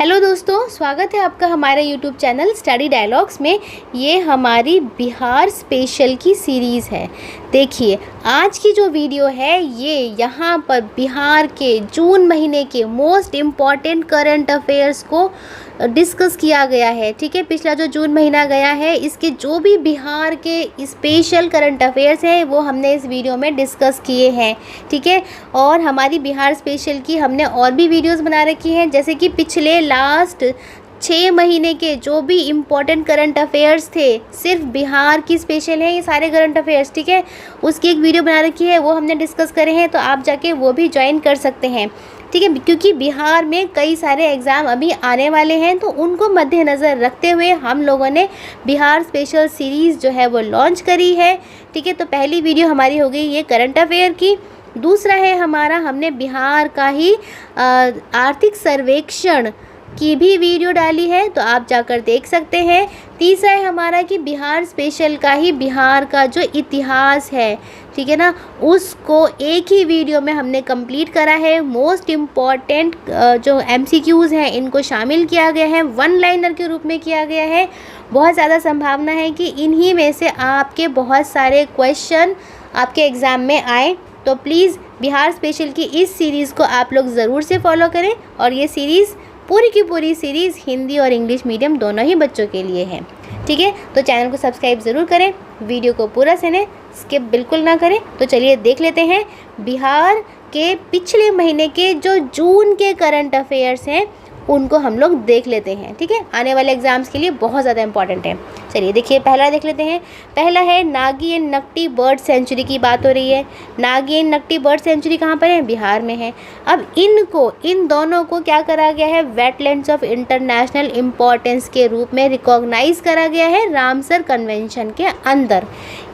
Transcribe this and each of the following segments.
Hello दोस्तों, स्वागत है आपका हमारे यूट्यूब चैनल स्टडी डायलॉग्स में। ये हमारी बिहार स्पेशल की सीरीज़ है। देखिए, आज की जो वीडियो है ये यहाँ पर बिहार के जून महीने के मोस्ट इम्पॉर्टेंट करंट अफेयर्स को डिस्कस किया गया है। ठीक है, पिछला जो जून महीना गया है इसके जो भी बिहार के स्पेशल करंट अफेयर्स हैं वो हमने इस वीडियो में डिस्कस किए हैं। ठीक है, और हमारी बिहार स्पेशल की हमने और भी वीडियोस बना रखी हैं, जैसे कि पिछले लास्ट 6 महीने के जो भी इम्पोर्टेंट करंट अफेयर्स थे, सिर्फ बिहार की स्पेशल है ये सारे करंट अफेयर्स। ठीक है, उसकी एक वीडियो बना रखी है, वो हमने डिस्कस करे हैं, तो आप जाके वो भी ज्वाइन कर सकते हैं। ठीक है, क्योंकि बिहार में कई सारे एग्ज़ाम अभी आने वाले हैं, तो उनको मद्देनज़र रखते हुए हम लोगों ने बिहार स्पेशल सीरीज़ जो है वो लॉन्च करी है। ठीक है, तो पहली वीडियो हमारी हो गई ये करंट अफेयर की। दूसरा है हमारा, हमने बिहार का ही आर्थिक सर्वेक्षण की भी वीडियो डाली है, तो आप जाकर देख सकते हैं। तीसरा है हमारा कि बिहार स्पेशल का ही बिहार का जो इतिहास है, ठीक है ना, उसको एक ही वीडियो में हमने कंप्लीट करा है। मोस्ट इम्पॉर्टेंट जो MCQs हैं इनको शामिल किया गया है, वन लाइनर के रूप में किया गया है। बहुत ज़्यादा संभावना है कि इन्हीं में से आपके बहुत सारे क्वेश्चन आपके एग्ज़ाम में आए, तो प्लीज़ बिहार स्पेशल की इस सीरीज़ को आप लोग ज़रूर से फॉलो करें। और ये सीरीज़ पूरी की पूरी सीरीज़ हिंदी और इंग्लिश मीडियम दोनों ही बच्चों के लिए है। ठीक है, तो चैनल को सब्सक्राइब ज़रूर करें, वीडियो को पूरा सुनें, स्किप बिल्कुल ना करें। तो चलिए देख लेते हैं बिहार के पिछले महीने के जो जून के करंट अफेयर्स हैं उनको हम लोग देख लेते हैं। ठीक है, आने वाले एग्ज़ाम्स के लिए बहुत ज़्यादा इंपॉर्टेंट है। चलिए देखिए, पहला देख लेते हैं। पहला है Nagi and Nakti bird sanctuary की बात हो रही है। Nagi and Nakti bird sanctuary कहाँ पर है? बिहार में है। अब इन दोनों को क्या करा गया है? वेटलैंड्स ऑफ इंटरनेशनल इम्पोर्टेंस के रूप में रिकॉग्नाइज करा गया है रामसर कन्वेंशन के अंदर।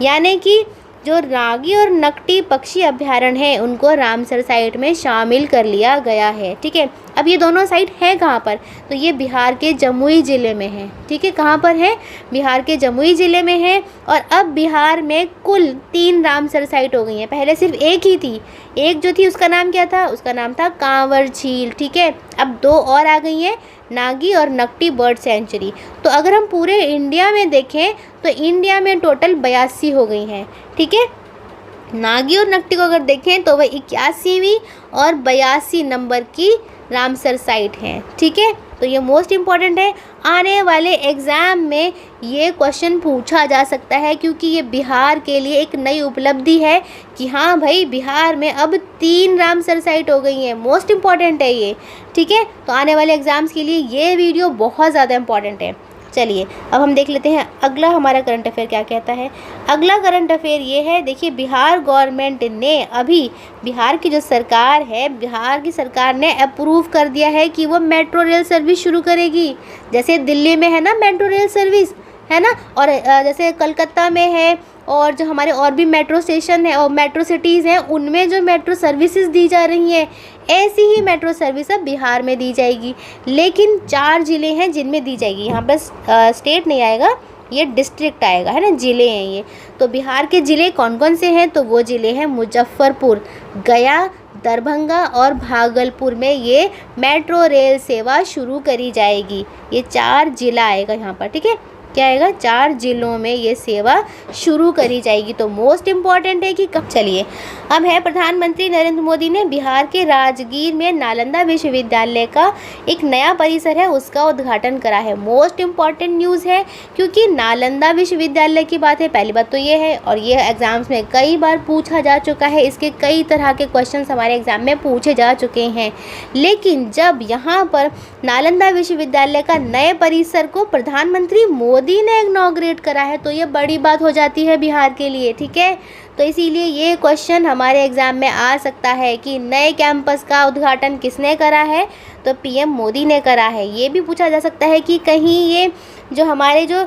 यानी कि जो नागी और नकटी पक्षी अभ्यारण्य है उनको रामसर साइट में शामिल कर लिया गया है। ठीक है, अब ये दोनों साइट है कहाँ पर? तो ये बिहार के जमुई ज़िले में है। ठीक है, कहाँ पर है? बिहार के जमुई ज़िले में है। और अब बिहार में कुल 3 रामसर साइट हो गई हैं। पहले सिर्फ एक ही थी, एक जो थी उसका नाम क्या था? उसका नाम था कांवर झील। ठीक है, अब 2 और आ गई हैं, नागी और नकटी बर्ड सेंचुरी। तो अगर हम पूरे इंडिया में देखें तो इंडिया में टोटल 82 हो गई हैं। ठीक है, नागी और नकटी को अगर देखें तो वह 81वीं और 82 नंबर की रामसर साइट हैं। ठीक है, तो ये मोस्ट इम्पॉर्टेंट है। आने वाले एग्ज़ाम में ये क्वेश्चन पूछा जा सकता है, क्योंकि ये बिहार के लिए एक नई उपलब्धि है कि हाँ भाई, बिहार में अब 3 रामसर साइट हो गई हैं। मोस्ट इम्पॉर्टेंट है ये। ठीक है, तो आने वाले एग्ज़ाम्स के लिए ये वीडियो बहुत ज़्यादा इम्पॉर्टेंट है। चलिए अब हम देख लेते हैं अगला हमारा करंट अफेयर क्या कहता है। अगला करंट अफेयर ये है, देखिए, बिहार गवर्नमेंट ने अभी, बिहार की जो सरकार है, बिहार की सरकार ने अप्रूव कर दिया है कि वो मेट्रो रेल सर्विस शुरू करेगी। जैसे दिल्ली में है ना मेट्रो रेल सर्विस, है ना, और जैसे कलकत्ता में है, और जो हमारे और भी मेट्रो स्टेशन है और मेट्रो सिटीज़ हैं उनमें जो मेट्रो सर्विसेज दी जा रही हैं, ऐसी ही मेट्रो सर्विस अब बिहार में दी जाएगी। लेकिन 4 ज़िले हैं जिनमें दी जाएगी। यहाँ पर स्टेट नहीं आएगा, ये डिस्ट्रिक्ट आएगा, है ना, ज़िले हैं ये। तो बिहार के ज़िले कौन कौन से हैं? तो वो ज़िले हैं मुजफ्फरपुर, गया, दरभंगा और भागलपुर में ये मेट्रो रेल सेवा शुरू करी जाएगी। ये 4 ज़िला आएगा यहाँ पर। ठीक है, क्या आएगा? 4 ज़िलों में ये सेवा शुरू करी जाएगी। तो मोस्ट इम्पॉर्टेंट है कि कब। चलिए अब है, प्रधानमंत्री नरेंद्र मोदी ने बिहार के राजगीर में नालंदा विश्वविद्यालय का एक नया परिसर है उसका उद्घाटन करा है। मोस्ट इम्पॉर्टेंट न्यूज़ है, क्योंकि नालंदा विश्वविद्यालय की बात है। पहली बात तो ये है, और ये एग्ज़ाम्स में कई बार पूछा जा चुका है, इसके कई तरह के क्वेश्चन हमारे एग्ज़ाम में पूछे जा चुके हैं। लेकिन जब यहाँ पर नालंदा विश्वविद्यालय का नए परिसर को प्रधानमंत्री मोदी ने इनॉग्रेट करा है, तो ये बड़ी बात हो जाती है बिहार के लिए। ठीक है, तो इसीलिए ये क्वेश्चन हमारे एग्ज़ाम में आ सकता है कि नए कैंपस का उद्घाटन किसने करा है? तो PM मोदी ने करा है। ये भी पूछा जा सकता है कि कहीं ये जो हमारे जो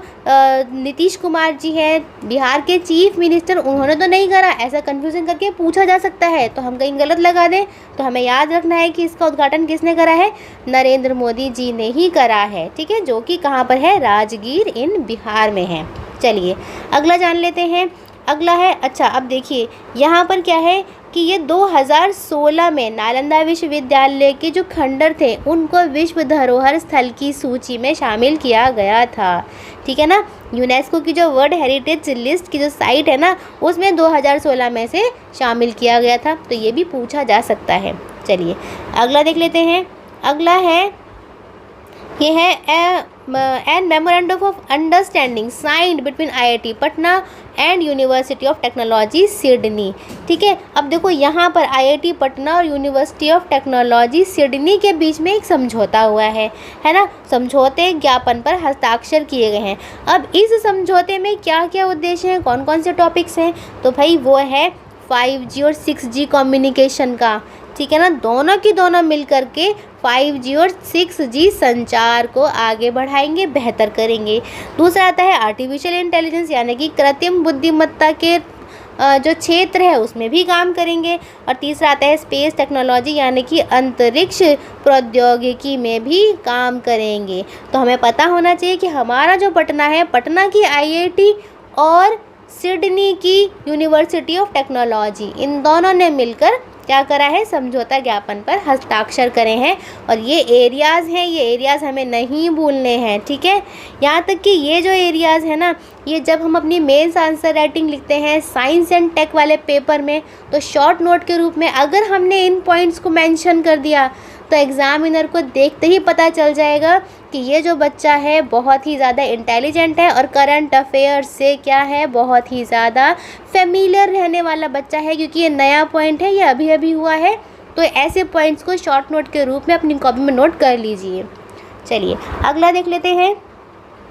नीतीश कुमार जी हैं, बिहार के चीफ मिनिस्टर, उन्होंने तो नहीं करा, ऐसा कन्फ्यूज़न करके पूछा जा सकता है। तो हम कहीं गलत लगा दें, तो हमें याद रखना है कि इसका उद्घाटन किसने करा है? नरेंद्र मोदी जी ने ही करा है। ठीक है, जो कि कहाँ पर है? राजगीर इन बिहार में है। चलिए अगला जान लेते हैं। अगला है, अच्छा अब देखिए यहाँ पर क्या है, कि ये 2016 में नालंदा विश्वविद्यालय के जो खंडर थे उनको विश्व धरोहर स्थल की सूची में शामिल किया गया था। ठीक है ना, यूनेस्को की जो वर्ल्ड हेरिटेज लिस्ट की जो साइट है ना उसमें 2016 में से शामिल किया गया था। तो ये भी पूछा जा सकता है। चलिए अगला देख लेते हैं। अगला है, ये है an memorandum of understanding signed between IIT Patna and university of technology Sydney. ठीक है, अब देखो यहाँ पर IIT पटना और यूनिवर्सिटी ऑफ टेक्नोलॉजी सिडनी के बीच में एक समझौता हुआ है ना। समझौते ज्ञापन पर हस्ताक्षर किए गए हैं। अब इस समझौते में क्या क्या उद्देश्य हैं, कौन कौन से टॉपिक्स हैं, तो भाई वो है 5G और 6G कम्युनिकेशन का। ठीक है ना, दोनों की दोनों मिल कर के 5G और 6G संचार को आगे बढ़ाएंगे, बेहतर करेंगे। दूसरा आता है आर्टिफिशियल इंटेलिजेंस यानी कि कृत्रिम बुद्धिमत्ता के जो क्षेत्र है उसमें भी काम करेंगे। और तीसरा आता है स्पेस टेक्नोलॉजी यानी कि अंतरिक्ष प्रौद्योगिकी में भी काम करेंगे। तो हमें पता होना चाहिए कि हमारा जो पटना है, पटना की IIT और सिडनी की यूनिवर्सिटी ऑफ टेक्नोलॉजी, इन दोनों ने मिलकर क्या करा है, समझौता ज्ञापन पर हस्ताक्षर करे हैं। और ये एरियाज़ हैं, ये एरियाज़ हमें नहीं भूलने हैं। ठीक है, यहाँ तक कि ये जो एरियाज़ है ना, ये जब हम अपनी मेंस आंसर राइटिंग लिखते हैं साइंस एंड टेक वाले पेपर में, तो शॉर्ट नोट के रूप में अगर हमने इन पॉइंट्स को मेंशन कर दिया तो एग्ज़ामिनर को देखते ही पता चल जाएगा कि ये जो बच्चा है बहुत ही ज़्यादा इंटेलिजेंट है और करंट अफेयर से क्या है, बहुत ही ज़्यादा फेमिलियर रहने वाला बच्चा है, क्योंकि ये नया पॉइंट है, ये अभी अभी हुआ है। तो ऐसे पॉइंट्स को शॉर्ट नोट के रूप में अपनी कॉपी में नोट कर लीजिए। चलिए अगला देख लेते हैं।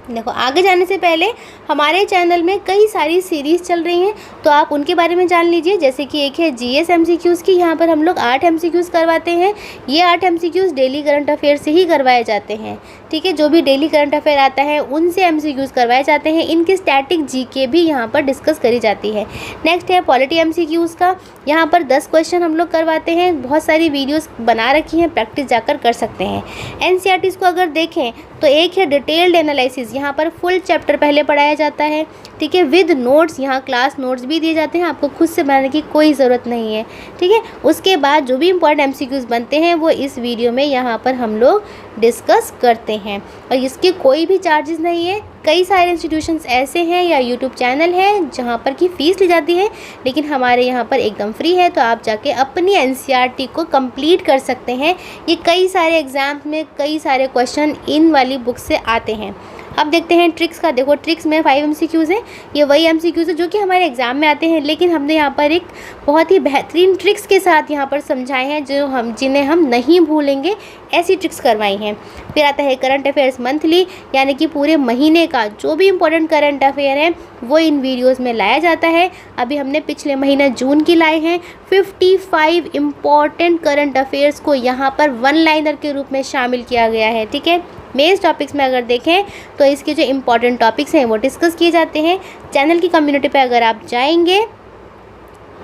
देखो, आगे जाने से पहले हमारे चैनल में कई सारी सीरीज़ चल रही हैं, तो आप उनके बारे में जान लीजिए। जैसे कि एक है GS MCQs की, यहाँ पर हम लोग 8 MCQs करवाते हैं। ये 8 MCQs डेली करंट अफेयर से ही करवाए जाते हैं। ठीक है, जो भी डेली करंट अफेयर आता है उनसे MCQs करवाए जाते हैं। इनकी स्टैटिक GK भी यहाँ पर डिस्कस करी जाती है। नेक्स्ट है पॉलिटी MCQs का, यहाँ पर 10 क्वेश्चन हम लोग करवाते हैं। बहुत सारी वीडियोस बना रखी हैं, प्रैक्टिस जाकर कर सकते हैं। NCERTs को अगर देखें तो एक है डिटेल्ड एनालिसिस, यहाँ पर फुल चैप्टर पहले पढ़ाया जाता है। ठीक है, विद नोट्स, यहाँ क्लास नोट्स भी दिए जाते हैं, आपको खुद से बनाने की कोई ज़रूरत नहीं है। ठीक है, उसके बाद जो भी इंपॉर्टेंट MCQs बनते हैं वो इस वीडियो में यहाँ पर हम लोग डिस्कस करते हैं, और इसके कोई भी चार्जेस नहीं है। कई सारे इंस्टीट्यूशंस ऐसे हैं या यूट्यूब चैनल है जहाँ पर की फ़ीस ली जाती है, लेकिन हमारे यहाँ पर एकदम फ्री है। तो आप जाके अपनी NCERT को कंप्लीट कर सकते हैं। ये कई सारे एग्ज़ाम में कई सारे क्वेश्चन इन वाली बुक से आते हैं। अब देखते हैं ट्रिक्स का। देखो, ट्रिक्स में 5 MCQs हैं। ये वही MCQs है जो कि हमारे एग्ज़ाम में आते हैं, लेकिन हमने यहाँ पर एक बहुत ही बेहतरीन ट्रिक्स के साथ यहाँ पर समझाए हैं जिन्हें हम नहीं भूलेंगे, ऐसी ट्रिक्स करवाई हैं। फिर आता है करंट अफेयर्स मंथली, यानी कि पूरे महीने का जो भी इम्पोर्टेंट करंट अफेयर है वो इन वीडियोज़ में लाया जाता है। अभी हमने पिछले महीने जून की लाए हैं। 55 इम्पॉर्टेंट करंट अफेयर्स को यहाँ पर 1 लाइनर के रूप में शामिल किया गया है। ठीक है, मेंस टॉपिक्स में अगर देखें तो इसके जो इम्पॉर्टेंट टॉपिक्स हैं वो डिस्कस किए जाते हैं। चैनल की कम्युनिटी पे अगर आप जाएंगे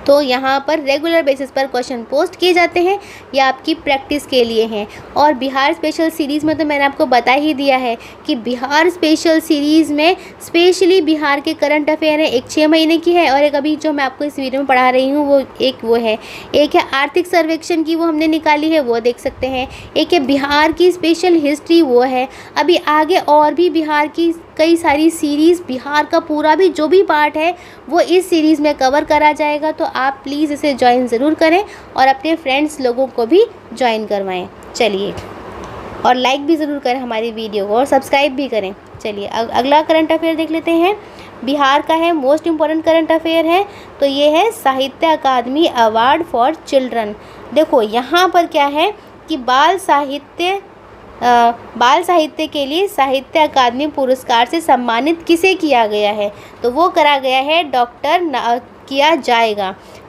तो यहाँ पर रेगुलर बेसिस पर क्वेश्चन पोस्ट किए जाते हैं, ये आपकी प्रैक्टिस के लिए हैं। और बिहार स्पेशल सीरीज़ में तो मैंने आपको बता ही दिया है कि बिहार स्पेशल सीरीज़ में स्पेशली बिहार के करंट अफेयर है। एक 6 महीने की है और एक अभी जो मैं आपको इस वीडियो में पढ़ा रही हूँ वो है एक है आर्थिक सर्वेक्षण की, वो हमने निकाली है, वो देख सकते हैं। एक है बिहार की स्पेशल हिस्ट्री, वो है। अभी आगे और भी बिहार की कई सारी सीरीज़, बिहार का पूरा भी जो भी पार्ट है वो इस सीरीज़ में कवर करा जाएगा। तो आप प्लीज़ इसे ज्वाइन ज़रूर करें और अपने फ्रेंड्स लोगों को भी ज्वाइन करवाएं। चलिए, और लाइक भी ज़रूर करें हमारी वीडियो को और सब्सक्राइब भी करें। चलिए अगला करंट अफेयर देख लेते हैं। बिहार का है, मोस्ट इम्पॉर्टेंट करंट अफेयर है, तो ये है साहित्य अकादमी अवार्ड फॉर चिल्ड्रन। देखो यहाँ पर क्या है कि बाल साहित्य के लिए साहित्य अकादमी पुरस्कार से सम्मानित किसे किया गया है, तो वो करा गया है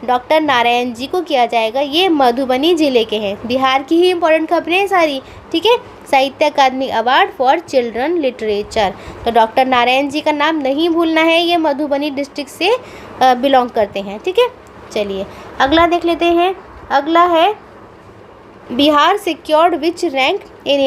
डॉक्टर नारायण जी को किया जाएगा। ये मधुबनी ज़िले के हैं। बिहार की ही इंपॉर्टेंट खबरें हैं सारी। ठीक है, साहित्य अकादमी अवार्ड फॉर चिल्ड्रन लिटरेचर, तो डॉक्टर नारायण जी का नाम नहीं भूलना है, ये मधुबनी डिस्ट्रिक्ट से बिलोंग करते हैं। ठीक है, चलिए अगला देख लेते हैं। अगला है Bihar secured which rank in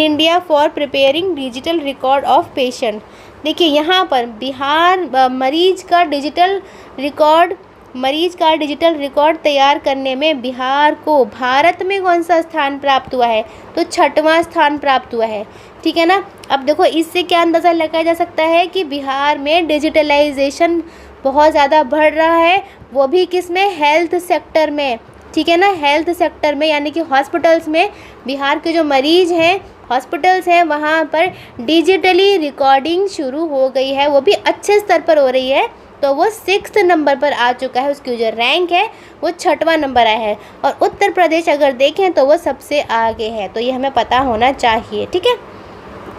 India for preparing digital record of patient. देखिए यहाँ पर बिहार मरीज का डिजिटल रिकॉर्ड मरीज का डिजिटल रिकॉर्ड तैयार करने में बिहार को भारत में कौन सा स्थान प्राप्त हुआ है? तो 6वां स्थान प्राप्त हुआ है। ठीक है ना। अब देखो इससे क्या अंदाज़ा लगाया जा सकता है कि बिहार में डिजिटलाइजेशन बहुत ज़्यादा बढ़ रहा है, वो भी किस में? हेल्थ सेक्टर में। ठीक है ना, हेल्थ सेक्टर में, यानी कि हॉस्पिटल्स में बिहार के जो मरीज़ हैं, हॉस्पिटल्स हैं, वहाँ पर डिजिटली रिकॉर्डिंग शुरू हो गई है, वो भी अच्छे स्तर पर हो रही है। तो वो 6th नंबर पर आ चुका है, उसकी जो रैंक है वो 6वां नंबर आया है। और उत्तर प्रदेश अगर देखें तो वो सबसे आगे है, तो ये हमें पता होना चाहिए। ठीक है,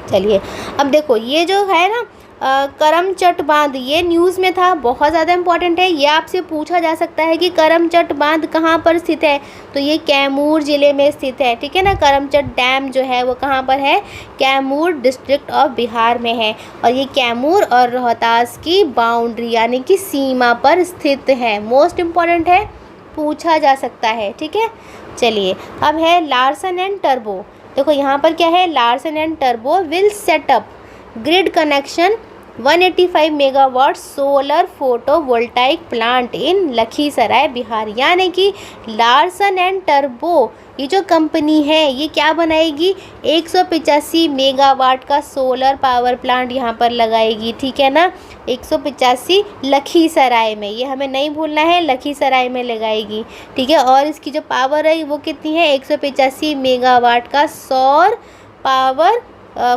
चलिए अब देखो ये जो है ना करमचट बांध, ये न्यूज़ में था, बहुत ज़्यादा इम्पॉर्टेंट है। ये आपसे पूछा जा सकता है कि करमचट बांध कहाँ पर स्थित है? तो ये कैमूर ज़िले में स्थित है। ठीक है ना, करमचट डैम जो है वो कहाँ पर है? कैमूर डिस्ट्रिक्ट ऑफ बिहार में है। और ये कैमूर और रोहतास की बाउंड्री यानी कि सीमा पर स्थित है। मोस्ट इम्पॉर्टेंट है, पूछा जा सकता है। ठीक है, चलिए अब है लार्सन एंड टर्बो। देखो यहाँ पर क्या है? Larsen and turbo will set up grid connection 185 megawatt solar photovoltaic plant in Lakhisarai Bihar. यानी कि लार्सन एंड टर्बो ये जो कंपनी है ये क्या बनाएगी? 185 मेगावाट का सोलर पावर प्लांट यहाँ पर लगाएगी। ठीक है ना, 185 लखीसराय में, ये हमें नहीं भूलना है, लखीसराय में लगाएगी। ठीक है, और इसकी जो पावर है वो कितनी है? 185 मेगावाट का सौर पावर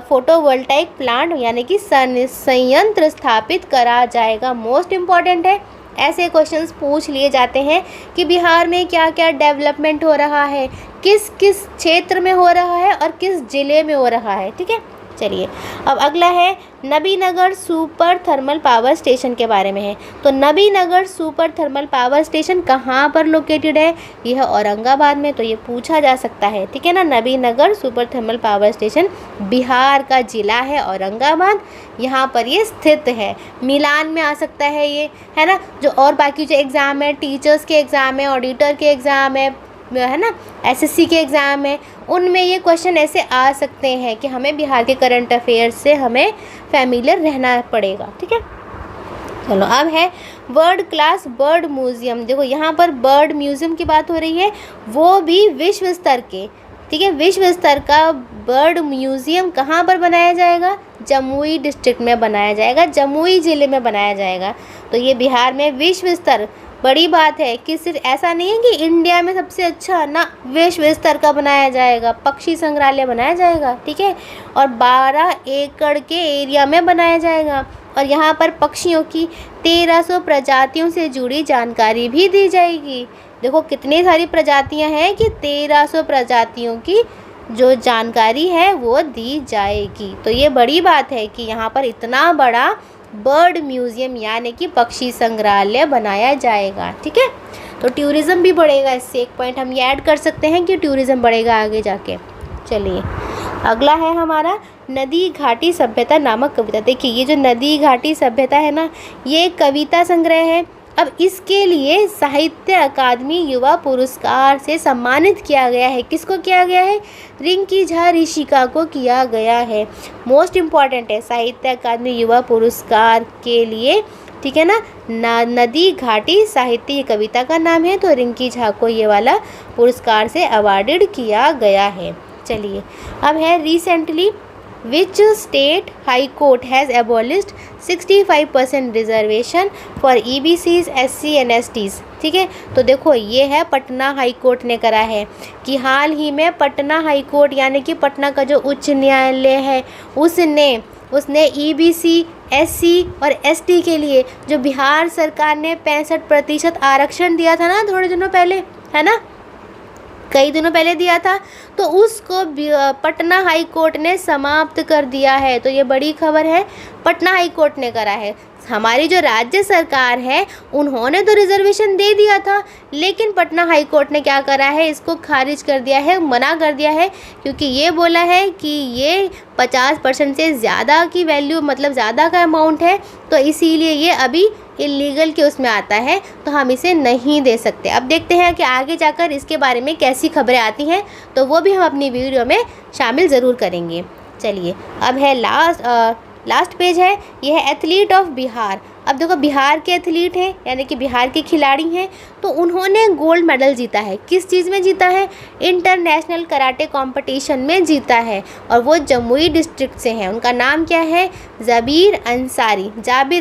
फोटोवोल्टाइक प्लांट यानी कि संयंत्र स्थापित करा जाएगा। मोस्ट इम्पॉर्टेंट है, ऐसे क्वेश्चंस पूछ लिए जाते हैं कि बिहार में क्या क्या डेवलपमेंट हो रहा है, किस किस क्षेत्र में हो रहा है और किस ज़िले में हो रहा है। ठीक है, चलिए अब अगला है Nabinagar super thermal power station के बारे में है। तो Nabinagar super thermal power station कहाँ पर लोकेटेड है? यह औरंगाबाद में, तो ये पूछा जा सकता है। ठीक है ना, Nabinagar super thermal power station Bihar का ज़िला है औरंगाबाद, यहाँ पर ये स्थित है। मिलान में आ सकता है ये, है ना। जो और बाकी जो एग्ज़ाम है, टीचर्स के एग्ज़ाम है, ऑडिटर के एग्ज़ाम है ना, एसएससी के एग्ज़ाम है, उनमें ये क्वेश्चन ऐसे आ सकते हैं कि हमें बिहार के करंट अफेयर्स से हमें फैमिलियर रहना पड़ेगा। ठीक है, चलो अब है वर्ल्ड क्लास बर्ड म्यूज़ियम। देखो यहाँ पर बर्ड म्यूज़ियम की बात हो रही है, वो भी विश्व स्तर के। ठीक है, विश्व स्तर का बर्ड म्यूज़ियम कहाँ पर बनाया जाएगा? जमुई डिस्ट्रिक्ट में बनाया जाएगा, जमुई ज़िले में बनाया जाएगा। तो ये बिहार में विश्व स्तर, बड़ी बात है कि सिर्फ ऐसा नहीं है कि इंडिया में सबसे अच्छा ना, विश्व स्तर का बनाया जाएगा, पक्षी संग्रहालय बनाया जाएगा। ठीक है, और 12 एकड़ के एरिया में बनाया जाएगा। और यहाँ पर पक्षियों की 1300 प्रजातियों से जुड़ी जानकारी भी दी जाएगी। देखो कितनी सारी प्रजातियाँ हैं कि 1300 प्रजातियों की जो जानकारी है वो दी जाएगी। तो ये बड़ी बात है कि यहाँ पर इतना बड़ा बर्ड म्यूज़ियम यानी कि पक्षी संग्रहालय बनाया जाएगा। ठीक है, तो टूरिज़्म भी बढ़ेगा, इससे एक पॉइंट हम ये ऐड कर सकते हैं कि टूरिज़्म बढ़ेगा आगे जाके। चलिए अगला है हमारा नदी घाटी सभ्यता नामक कविता। देखिए ये जो नदी घाटी सभ्यता है ना, ये एक कविता संग्रह है। अब इसके लिए साहित्य अकादमी युवा पुरस्कार से सम्मानित किया गया है। किसको किया गया है? रिंकी झा ऋषिका को किया गया है। मोस्ट इम्पॉर्टेंट है, साहित्य अकादमी युवा पुरस्कार के लिए। ठीक है ना, नदी घाटी साहित्य ये कविता का नाम है, तो रिंकी झा को ये वाला पुरस्कार से अवार्डेड किया गया है। चलिए अब है recently Which state high court has abolished 65% reservation for EBCs, SC and STs। ठीक है, तो देखो ये है पटना हाई कोर्ट ने करा है कि हाल ही में पटना हाई कोर्ट यानी कि पटना का जो उच्च न्यायालय है उसने EBC, SC और ST के लिए जो बिहार सरकार ने 65% आरक्षण दिया था ना थोड़े दिनों पहले, है ना, कई दिनों पहले दिया था, तो उसको पटना हाई कोर्ट ने समाप्त कर दिया है। तो ये बड़ी खबर है, पटना हाई कोर्ट ने करा है। हमारी जो राज्य सरकार है उन्होंने तो रिजर्वेशन दे दिया था, लेकिन पटना हाई कोर्ट ने क्या करा है, इसको खारिज कर दिया है, मना कर दिया है, क्योंकि ये बोला है कि ये 50% से ज़्यादा की वैल्यू, मतलब ज़्यादा का अमाउंट है, तो इसीलिए ये अभी इलीगल के उसमें आता है, तो हम इसे नहीं दे सकते। अब देखते हैं कि आगे जाकर इसके बारे में कैसी खबरें आती हैं, तो वो भी हम अपनी वीडियो में शामिल ज़रूर करेंगे। चलिए अब है लास्ट पेज है, यह है एथलीट ऑफ बिहार। अब देखो बिहार के एथलीट हैं, यानी कि बिहार के खिलाड़ी हैं, तो उन्होंने गोल्ड मेडल जीता है। किस चीज़ में जीता है? इंटरनेशनल कराटे कंपटीशन में जीता है, और वो जमुई डिस्ट्रिक्ट से हैं। उनका नाम क्या है? जाबिर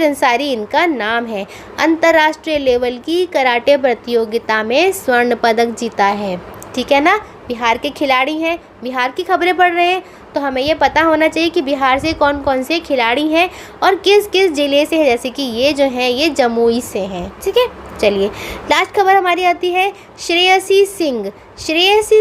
अंसारी इनका नाम है। अंतर्राष्ट्रीय लेवल की कराटे प्रतियोगिता में स्वर्ण पदक जीता है। ठीक है ना, बिहार के खिलाड़ी हैं, बिहार की खबरें पढ़ रहे हैं, तो हमें ये पता होना चाहिए कि बिहार से कौन कौन से खिलाड़ी हैं और किस किस ज़िले से है। जैसे कि ये जो है ये जमुई से हैं। ठीक है, चलिए लास्ट खबर हमारी आती है श्रेयसी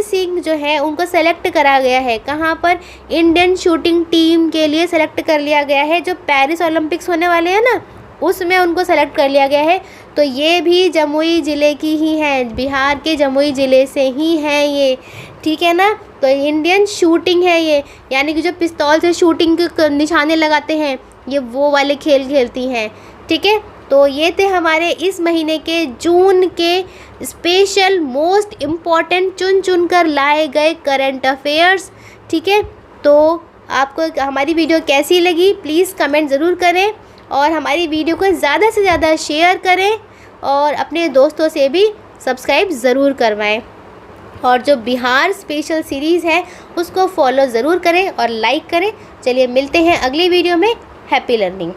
सिंह जो है उनको सेलेक्ट करा गया है। कहाँ पर? इंडियन शूटिंग टीम के लिए सेलेक्ट कर लिया गया है। जो पेरिस ओलंपिक्स होने वाले हैं ना, उसमें उनको सेलेक्ट कर लिया गया है। तो ये भी जमुई ज़िले की ही हैं, बिहार के जमुई ज़िले से ही हैं ये। ठीक है ना, तो इंडियन शूटिंग है ये, यानी कि जो पिस्तौल से शूटिंग के निशाने लगाते हैं, ये वो वाले खेल खेलती हैं। ठीक है, तो ये थे हमारे इस महीने के जून के स्पेशल मोस्ट इम्पॉर्टेंट चुन कर लाए गए करंट अफेयर्स। ठीक है, तो आपको हमारी वीडियो कैसी लगी प्लीज़ कमेंट ज़रूर करें, और हमारी वीडियो को ज़्यादा से ज़्यादा शेयर करें, और अपने दोस्तों से भी सब्सक्राइब ज़रूर करवाएं, और जो बिहार स्पेशल सीरीज़ है उसको फॉलो ज़रूर करें और लाइक करें। चलिए मिलते हैं अगली वीडियो में। Happy learning.